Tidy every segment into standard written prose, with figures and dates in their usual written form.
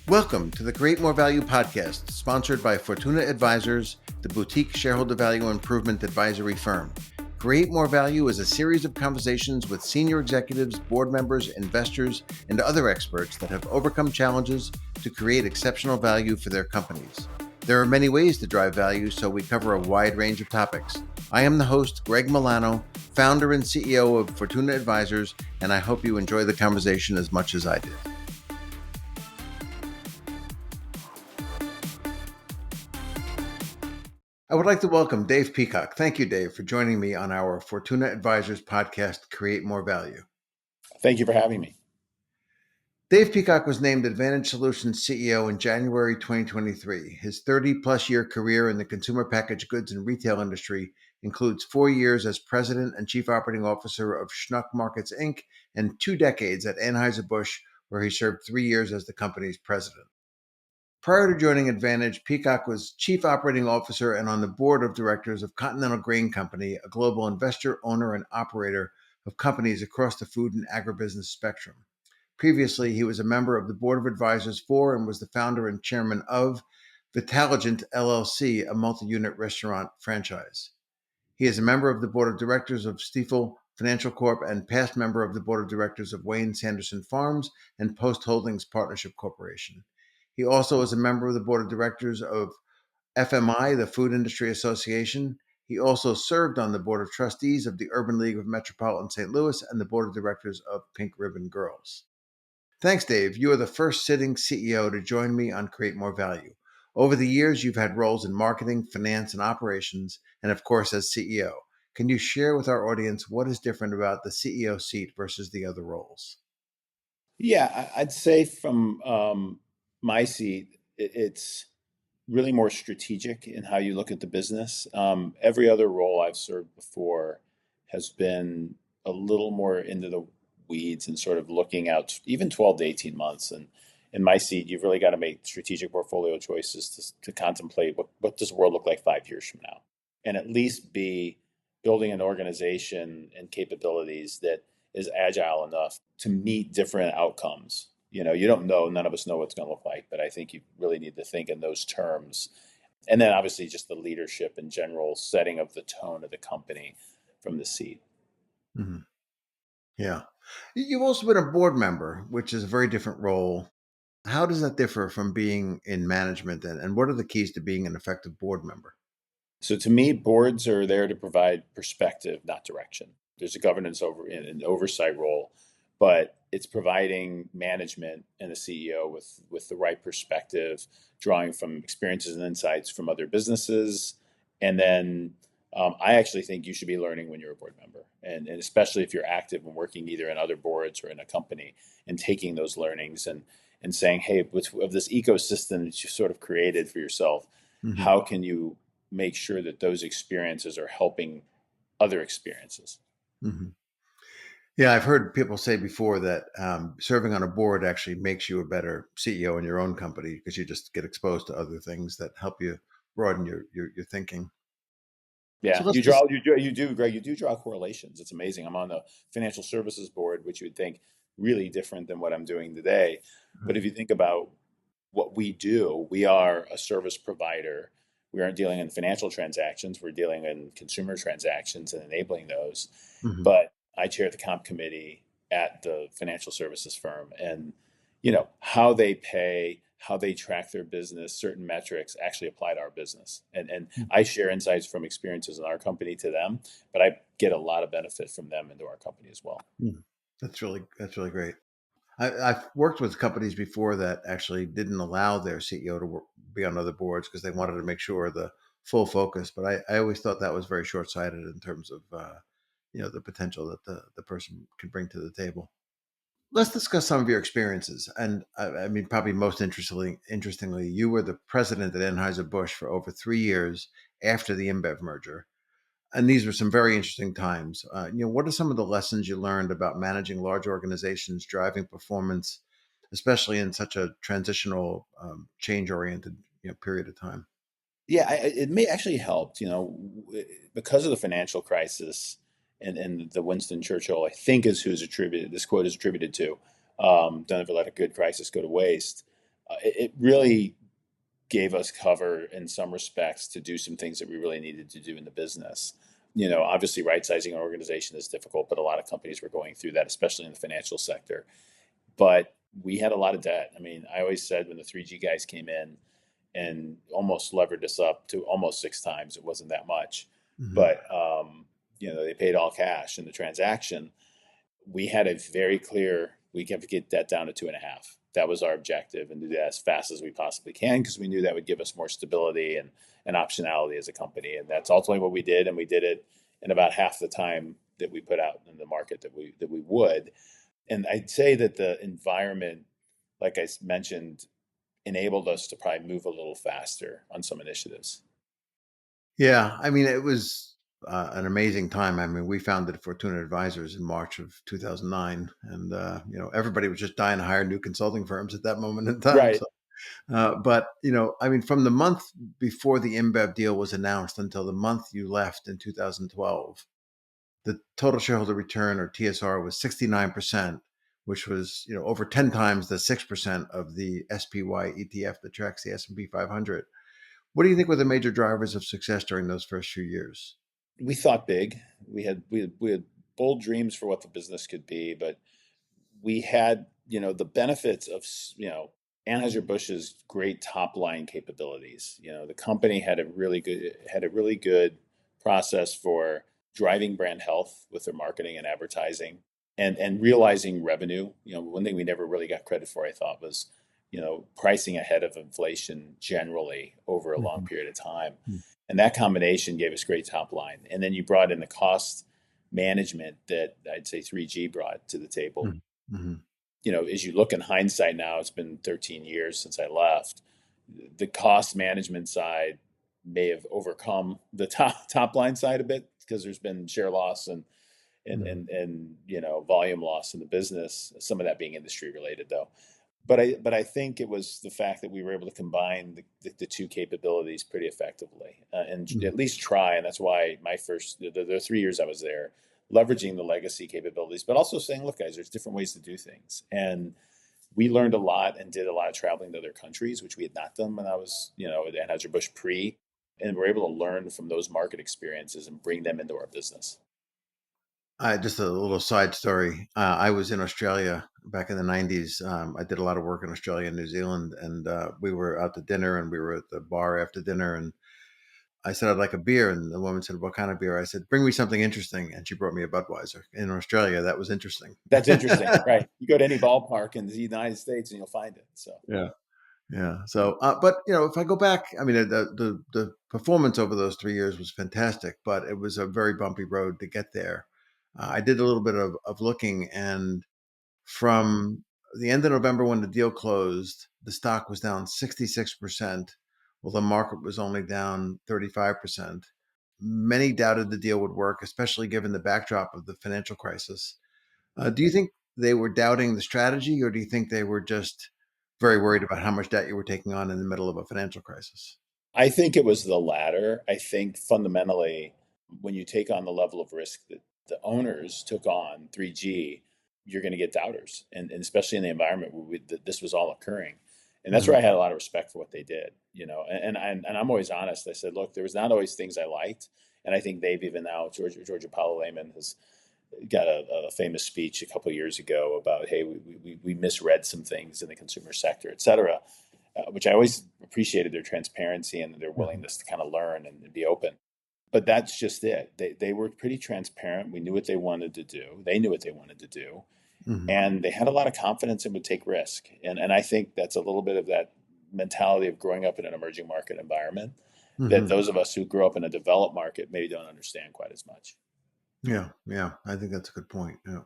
Welcome to the Create More Value podcast, sponsored by Fortuna Advisors, the boutique shareholder value improvement advisory firm. Create More Value is a series of conversations with senior executives, board members, investors, and other experts that have overcome challenges to create exceptional value for their companies. There are many ways to drive value, so we cover a wide range of topics. I am the host, Greg Milano, founder and CEO of Fortuna Advisors, and I hope you enjoy the conversation as much as I did. I would like to welcome Dave Peacock. Thank you, Dave, for joining me on our Fortuna Advisors podcast, Create More Value. Thank you for having me. Dave Peacock was named Advantage Solutions CEO in January 2023. His 30-plus year career in the consumer packaged goods and retail industry includes 4 years as President and Chief Operating Officer of Schnuck Markets, Inc., and 2 decades at Anheuser-Busch, where he served 3 years as the company's president. Prior to joining Advantage, Peacock was Chief Operating Officer and on the board of directors of Continental Grain Company, a global investor, owner, and operator of companies across the food and agribusiness spectrum. Previously, he was a member of the board of advisors for and was the founder and chairman of Vitaligent LLC, a multi-unit restaurant franchise. He is a member of the board of directors of Stifel Financial Corp and past member of the board of directors of Wayne Sanderson Farms and Post Holdings Partnership Corporation. He also is a member of the board of directors of FMI, the Food Industry Association. He also served on the board of trustees of the Urban League of Metropolitan St. Louis and the board of directors of Pink Ribbon Girls. Thanks, Dave. You are the first sitting CEO to join me on Create More Value. Over the years, you've had roles in marketing, finance, and operations, and of course, as CEO. Can you share with our audience what is different about the CEO seat versus the other roles? Yeah, I'd say from my seat, it's really more strategic in how you look at the business. Every other role I've served before has been a little more into the weeds and sort of looking out even 12 to 18 months. And in my seat, you've really got to make strategic portfolio choices to contemplate what does the world look like 5 years from now, and at least be building an organization and capabilities that is agile enough to meet different outcomes. You don't know, none of us know what it's going to look like, but I think you really need to think in those terms. And then obviously just the leadership in general, setting of the tone of the company from the seat. Mm-hmm. Yeah. You've also been a board member, which is a very different role. How does that differ from being in management, and what are the keys to being an effective board member? So to me, boards are there to provide perspective, not direction. There's a governance an oversight role, but it's providing management and the CEO with the right perspective, drawing from experiences and insights from other businesses. And then I actually think you should be learning when you're a board member, and especially if you're active and working either in other boards or in a company, and taking those learnings and saying, hey, of this ecosystem that you sort of created for yourself, Mm-hmm. how can you make sure that those experiences are helping other experiences? Mm-hmm. Yeah, I've heard people say before that serving on a board actually makes you a better CEO in your own company because you just get exposed to other things that help you broaden your thinking. So Yeah, let's you do, Greg. You do draw correlations. It's amazing. I'm on the financial services board, which you would think really different than what I'm doing today. But if you think about what we do, we are a service provider. We aren't dealing in financial transactions. We're dealing in consumer transactions and enabling those. Mm-hmm. But I chair the comp committee at the financial services firm, and how they pay, how they track their business, certain metrics actually apply to our business. And I share insights from experiences in our company to them, but I get a lot of benefit from them into our company as well. Mm-hmm. That's really great. I've worked with companies before that actually didn't allow their CEO to be on other boards because they wanted to make sure the full focus. But I always thought that was very short-sighted in terms of the potential that the person can bring to the table. Let's discuss some of your experiences. And I mean, probably most interestingly, you were the president at Anheuser-Busch for over 3 years after the InBev merger. And these were some very interesting times. What are some of the lessons you learned about managing large organizations, driving performance, especially in such a transitional, change-oriented period of time? Yeah, it may actually helped, because of the financial crisis and the Winston Churchill, I think, this quote is attributed to, don't ever let a good crisis go to waste. It really gave us cover in some respects to do some things that we really needed to do in the business. Obviously, right sizing an organization is difficult, but a lot of companies were going through that, especially in the financial sector. But we had a lot of debt. I mean, I always said when the 3G guys came in and almost levered us up to almost 6 times, it wasn't that much, Hmm. but they paid all cash in the transaction. We had a very clear, we have to get that down to 2.5. That was our objective, and do that as fast as we possibly can, because we knew that would give us more stability and optionality as a company. And that's ultimately what we did. And we did it in about half the time that we put out in the market that we would. And I'd say that the environment, like I mentioned, enabled us to probably move a little faster on some initiatives. Yeah, I mean, it was an amazing time. I mean, we founded Fortuna Advisors in March of 2009, and everybody was just dying to hire new consulting firms at that moment in time. Right. So, but I mean, from the month before the InBev deal was announced until the month you left in 2012, the total shareholder return, or TSR, was 69%, which was over 10 times the 6% of the SPY ETF that tracks the S&P 500. What do you think were the major drivers of success during those first few years? We thought big. We had bold dreams for what the business could be, but we had, the benefits of, Anheuser-Busch's great top line capabilities. The company had a really good process for driving brand health with their marketing and advertising, and realizing revenue. One thing we never really got credit for, I thought, was, pricing ahead of inflation generally over a long Mhm. period of time. And that combination gave us great top line. And then you brought in the cost management that I'd say 3G brought to the table. Mhm. Mhm. As you look in hindsight now, it's been 13 years since I left. The cost management side may have overcome the top line side a bit, because there's been share loss Mhm. and volume loss in the business. Some of that being industry related, though. But I think it was the fact that we were able to combine the two capabilities pretty effectively, and Mhm. at least try. And that's why my first the 3 years I was there, leveraging the legacy capabilities, but also saying, look, guys, there's different ways to do things. And we learned a lot and did a lot of traveling to other countries, which we had not done when I was, at Anheuser-Busch pre. And we're able to learn from those market experiences and bring them into our business. Just a little side story. I was in Australia back in the 90s. I did a lot of work in Australia and New Zealand, and we were out to dinner, and we were at the bar after dinner. And I said, I'd like a beer. And the woman said, what kind of beer? I said, bring me something interesting. And she brought me a Budweiser. In Australia, that was interesting. That's interesting, right? You go to any ballpark in the United States and you'll find it. So. Yeah. Yeah. So, but if I go back, I mean, the performance over those 3 years was fantastic, but it was a very bumpy road to get there. I did a little bit of looking, and from the end of November when the deal closed, the stock was down 66%, while the market was only down 35%. Many doubted the deal would work, especially given the backdrop of the financial crisis. Do you think they were doubting the strategy, or do you think they were just very worried about how much debt you were taking on in the middle of a financial crisis? I think it was the latter. I think fundamentally, when you take on the level of risk that the owners took on 3G, you're going to get doubters, and especially in the environment where this was all occurring. And that's where Hmm. I had a lot of respect for what they did, and I'm always honest. I said, look, there was not always things I liked. And I think they've even now, Georgia Paolo Lehman has got a famous speech a couple of years ago about, hey, we misread some things in the consumer sector, et cetera, which I always appreciated their transparency and their Hmm. willingness to kind of learn and be open. But that's just it. They were pretty transparent. We knew what they wanted to do. They knew what they wanted to do. Hmm. And they had a lot of confidence and would take risk. And I think that's a little bit of that mentality of growing up in an emerging market environment that Hmm. those of us who grew up in a developed market maybe don't understand quite as much. Yeah, yeah, I think that's a good point. Yeah.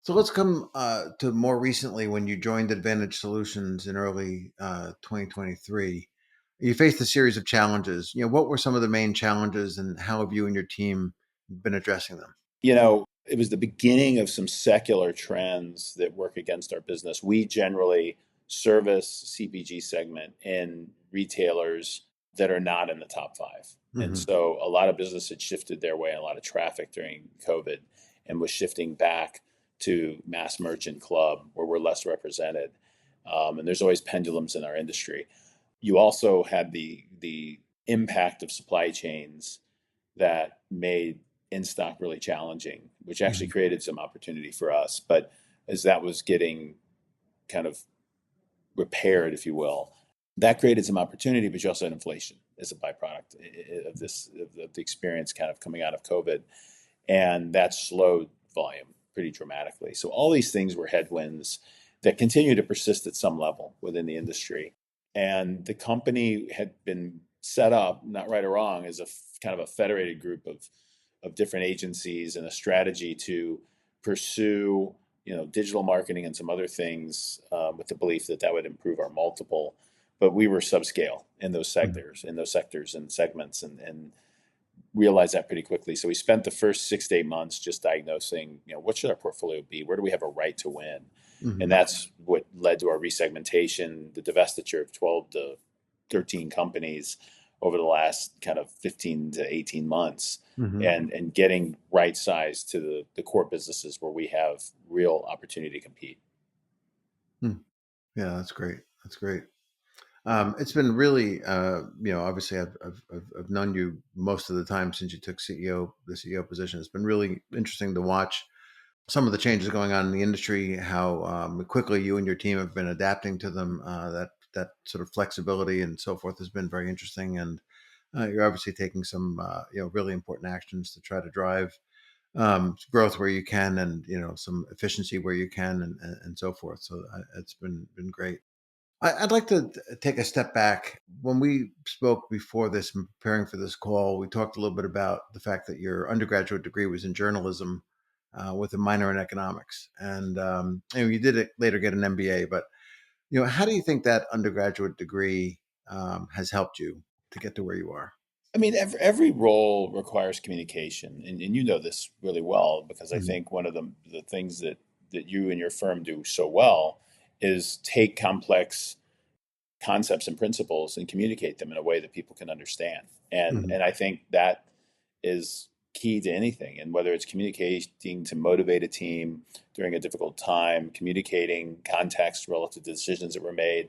So let's come to more recently when you joined Advantage Solutions in early 2023. You faced a series of challenges. What were some of the main challenges, and how have you and your team been addressing them? It was the beginning of some secular trends that work against our business. We generally service CPG segment in retailers that are not in the top five. And Hmm. so a lot of business had shifted their way and a lot of traffic during COVID and was shifting back to mass merchant club where we're less represented. And there's always pendulums in our industry. You also had the impact of supply chains that made in stock really challenging, which actually Mhm. created some opportunity for us. But as that was getting kind of repaired, if you will, that created some opportunity, but you also had inflation as a byproduct of this of the experience kind of coming out of COVID, and that slowed volume pretty dramatically. So all these things were headwinds that continue to persist at some level within the industry. And the company had been set up, not right or wrong, as a kind of a federated group of different agencies and a strategy to pursue, digital marketing and some other things, with the belief that that would improve our multiple. But we were subscale Mhm. in those sectors and segments, and realized that pretty quickly. So we spent the first 6 to 8 months just diagnosing, what should our portfolio be? Where do we have a right to win? And Mhm. that's what led to our resegmentation, the divestiture of 12 to 13 companies over the last kind of 15 to 18 months, Mhm. and getting right sized to the core businesses where we have real opportunity to compete. Hmm. Yeah, that's great. That's great. It's been really, obviously I've known you most of the time since you took the CEO position. It's been really interesting to watch some of the changes going on in the industry, how quickly you and your team have been adapting to them. That sort of flexibility and so forth has been very interesting, and you're obviously taking some, really important actions to try to drive growth where you can, and some efficiency where you can, and so forth. So it's been great. I'd like to take a step back. When we spoke before this and preparing for this call, we talked a little bit about the fact that your undergraduate degree was in journalism with a minor in economics, and you did it later get an MBA. But how do you think that undergraduate degree has helped you to get to where you are? I mean, every role requires communication, and you know this really well because I Hmm. think one of the things that you and your firm do so well is take complex concepts and principles and communicate them in a way that people can understand. Hmm. And I think that is key to anything. And whether it's communicating to motivate a team during a difficult time, communicating context relative to decisions that were made,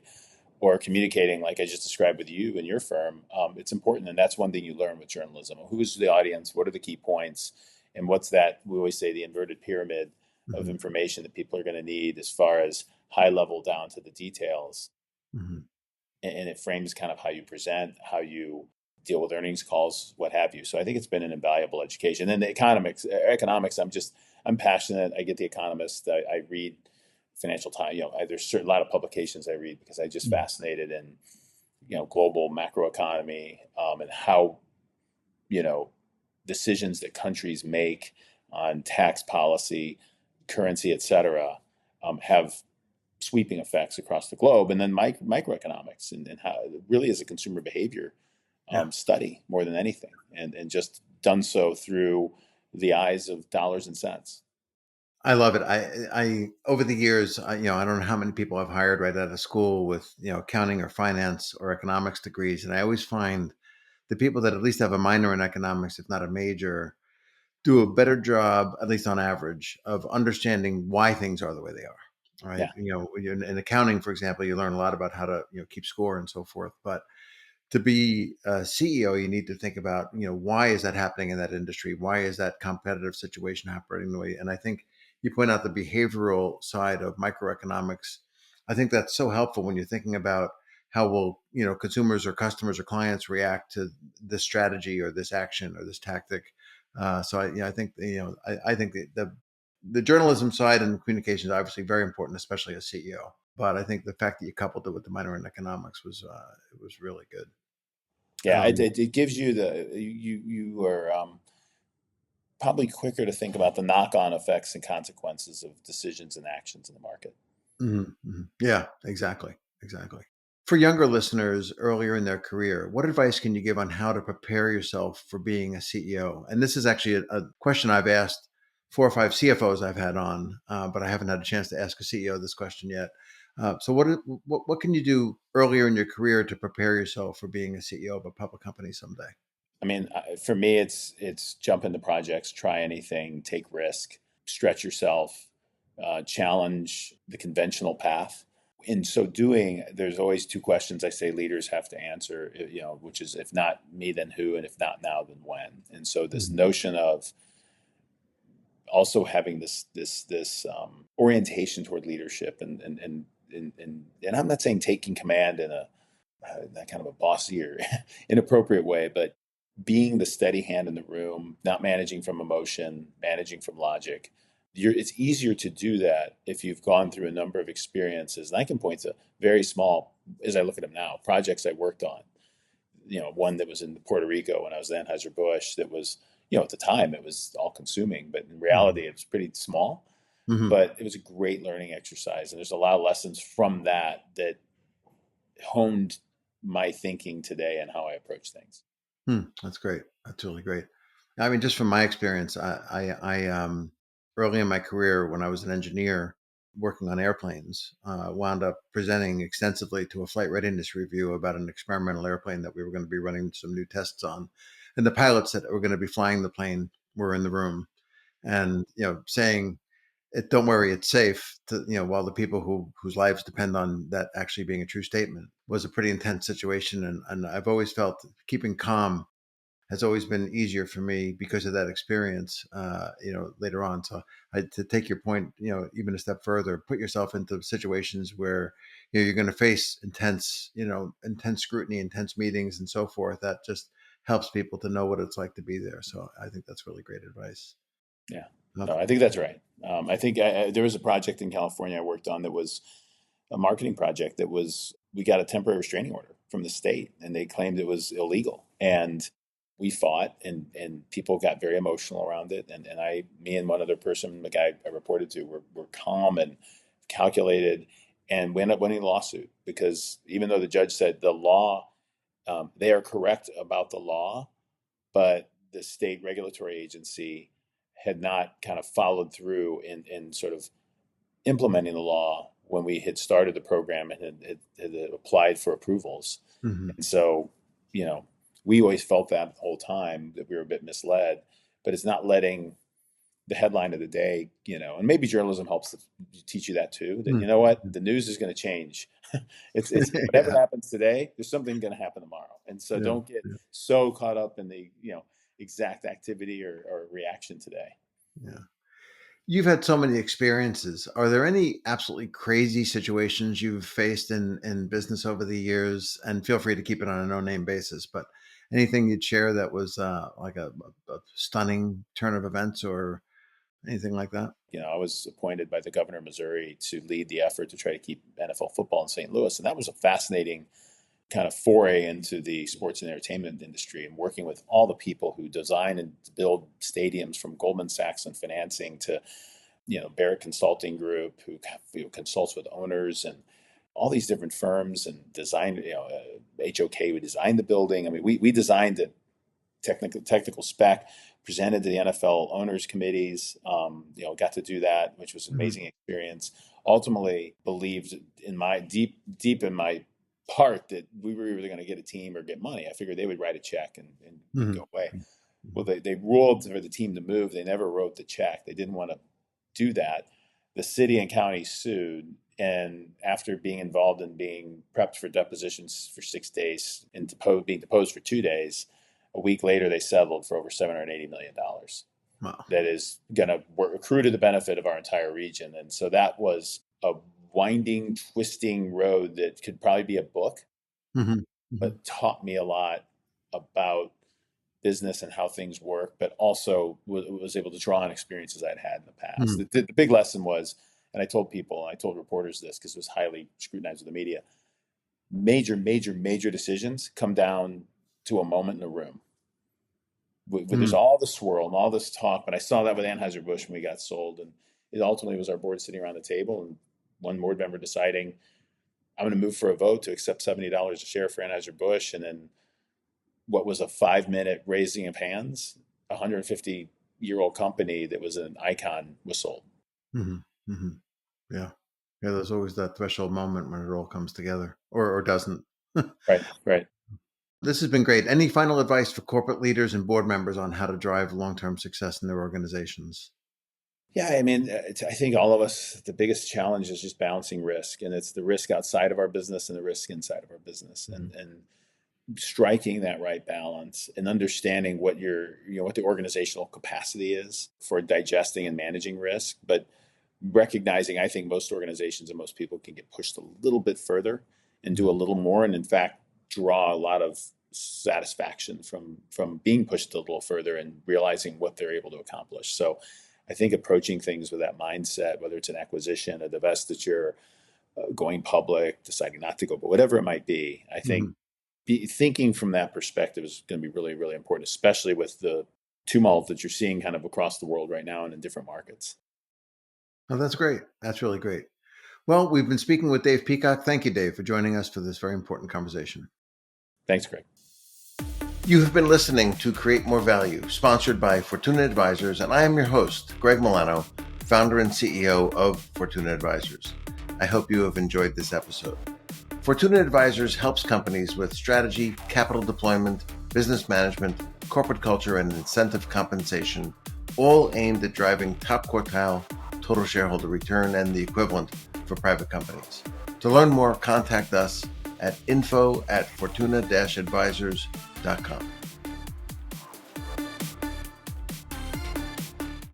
or communicating like I just described with you and your firm, it's important. And that's one thing you learn with journalism. Who's the audience? What are the key points? And what's that? We always say the inverted pyramid of Hmm. information that people are going to need as far as high level down to the details. Hmm. And it frames kind of how you present, how you deal with earnings calls, what have you. So I think it's been an invaluable education. And the economics, I'm passionate. I get the Economist. I read Financial Times. There's a lot of publications I read because I just fascinated in global macroeconomy, and how you know decisions that countries make on tax policy, currency, et cetera, have sweeping effects across the globe. And then microeconomics, and how it really is a consumer behavior Yeah. study more than anything, and just done so through the eyes of dollars and cents. I love it. I over the years, I don't know how many people I've hired right out of school with, accounting or finance or economics degrees. And I always find the people that at least have a minor in economics, if not a major, do a better job, at least on average, of understanding why things are the way they are. Right. Yeah. In accounting, for example, you learn a lot about how to, keep score and so forth. But to be a CEO, you need to think about, why is that happening in that industry? Why is that competitive situation happening the way? And I think you point out the behavioral side of microeconomics. I think that's so helpful when you're thinking about how will, consumers or customers or clients react to this strategy or this action or this tactic. I think, I think the journalism side and communication is obviously very important, especially as CEO. But I think the fact that you coupled it with the minor in economics it was really good. Yeah, it, Um, it, it gives you you are, probably quicker to think about the knock-on effects and consequences of decisions and actions in the market. mhm, mhm. Yeah, exactly, exactly. For younger listeners earlier in their career, what advice can you give on how to prepare yourself for being a CEO? And this is actually a question I've asked 4 or 5 CFOs I've had on, but I haven't had a chance to ask a CEO this question yet. So, what can you do earlier in your career to prepare yourself for being a CEO of a public company someday? I mean, for me, it's jump into projects, try anything, take risk, stretch yourself, challenge the conventional path. In so doing, there's always two questions I say leaders have to answer, which is if not me, then who, and if not now, then when. And so this Mhm. notion of also having this orientation toward leadership and I'm not saying taking command in a that kind of a bossy or inappropriate way, but being the steady hand in the room, not managing from emotion, managing from logic. It's easier to do that if you've gone through a number of experiences. And I can point to very small, as I look at them now, projects I worked on. One that was in Puerto Rico when I was at Anheuser-Busch that was, at the time it was all consuming, but in Mhm. reality it was pretty small. Mhm. But it was a great learning exercise. And there's a lot of lessons from that honed my thinking today and how I approach things. That's great. That's really great. I mean, just from my experience, I early in my career when I was an engineer working on airplanes, wound up presenting extensively to a flight readiness review about an experimental airplane that we were going to be running some new tests on, and the pilots that were going to be flying the plane were in the room, and saying, "Don't worry, it's safe." While the people whose lives depend on that actually being a true statement was a pretty intense situation, and I've always felt keeping calm has always been easier for me because of that experience. Later on. So to take your point, even a step further, put yourself into situations where you're going to face intense scrutiny, intense meetings, and so forth. That just helps people to know what it's like to be there. So I think that's really great advice. Yeah, Uh, no, I think that's right. I think there was a project in California I worked on that was a marketing project that was, we got a temporary restraining order from the state and they claimed it was illegal. And we fought and people got very emotional around it. And me and one other person, the guy I reported to, were calm and calculated and we ended up winning the lawsuit because even though the judge said the law, they are correct about the law, but the state regulatory agency had not kind of followed through in sort of implementing the law when we had started the program and had applied for approvals. mhm. And so, you know, we always felt that the whole time that we were a bit misled, but it's not letting the headline of the day, and maybe journalism helps to teach you that too, that, Mm. you know what, the news is going to change. It's whatever Yeah, happens today, there's something going to happen tomorrow. And so yeah, don't get yeah, so caught up in the, exact activity or reaction today. yeah. You've had so many experiences. Are there any absolutely crazy situations you've faced in business over the years? And feel free to keep it on a no name basis, but anything you'd share that was like a stunning turn of events or anything like that? I was appointed by the governor of Missouri to lead the effort to try to keep NFL football in St. Louis. And that was a fascinating kind of foray into the sports and entertainment industry and working with all the people who design and build stadiums from Goldman Sachs and financing to, Barrett Consulting Group who consults with owners and all these different firms and design, HOK, we designed the building. I mean, we designed it technical spec, presented to the NFL owners committees. Got to do that, which was an Hmm. amazing experience. Ultimately, believed in my deep in my heart that we were either going to get a team or get money. I figured they would write a check and we'd Hmm. go away. Well, they ruled for the team to move. They never wrote the check. They didn't want to do that. The city and county sued, and after being involved in being prepped for depositions for 6 days and being deposed for 2 days, a week later they settled for over $780 million. Wow. That is going to accrue to the benefit of our entire region, and so that was a winding, twisting road that could probably be a book, Hmm. Hmm. but taught me a lot about business and how things work, but also was able to draw on experiences I'd had in the past. Hmm. The big lesson was, and I told people, I told reporters this because it was highly scrutinized with the media, major, major, major decisions come down to a moment in a room where there's Hmm. all the swirl and all this talk. But I saw that with Anheuser-Busch when we got sold. And it ultimately was our board sitting around the table and one board member deciding, I'm going to move for a vote to accept $70 a share for Anheuser-Busch. And then what was a 5 minute raising of hands, a 150-year-old company that was an icon was sold. Hmm. Hmm. Yeah. Yeah. There's always that threshold moment when it all comes together or doesn't. Right, right. This has been great. Any final advice for corporate leaders and board members on how to drive long term success in their organizations? Yeah, I mean, I think all of us, the biggest challenge is just balancing risk, and it's the risk outside of our business and the risk inside of our business, Mhm. and striking that right balance and understanding what what the organizational capacity is for digesting and managing risk, but recognizing I think most organizations and most people can get pushed a little bit further and do a Mhm. little more, and in fact draw a lot of satisfaction from being pushed a little further and realizing what they're able to accomplish. So I think approaching things with that mindset, whether it's an acquisition, a divestiture, going public, deciding not to go, but whatever it might be, I think Mhm. thinking from that perspective is going to be really, really important, especially with the tumult that you're seeing kind of across the world right now and in different markets. Oh, that's great. That's really great. Well, we've been speaking with Dave Peacock. Thank you, Dave, for joining us for this very important conversation. Thanks, Greg. You have been listening to Create More Value, sponsored by Fortuna Advisors, and I am your host, Greg Milano, founder and CEO of Fortuna Advisors. I hope you have enjoyed this episode. Fortuna Advisors helps companies with strategy, capital deployment, business management, corporate culture, and incentive compensation, all aimed at driving top quartile total shareholder return and the equivalent for private companies. To learn more, contact us at info@fortuna-advisors.com.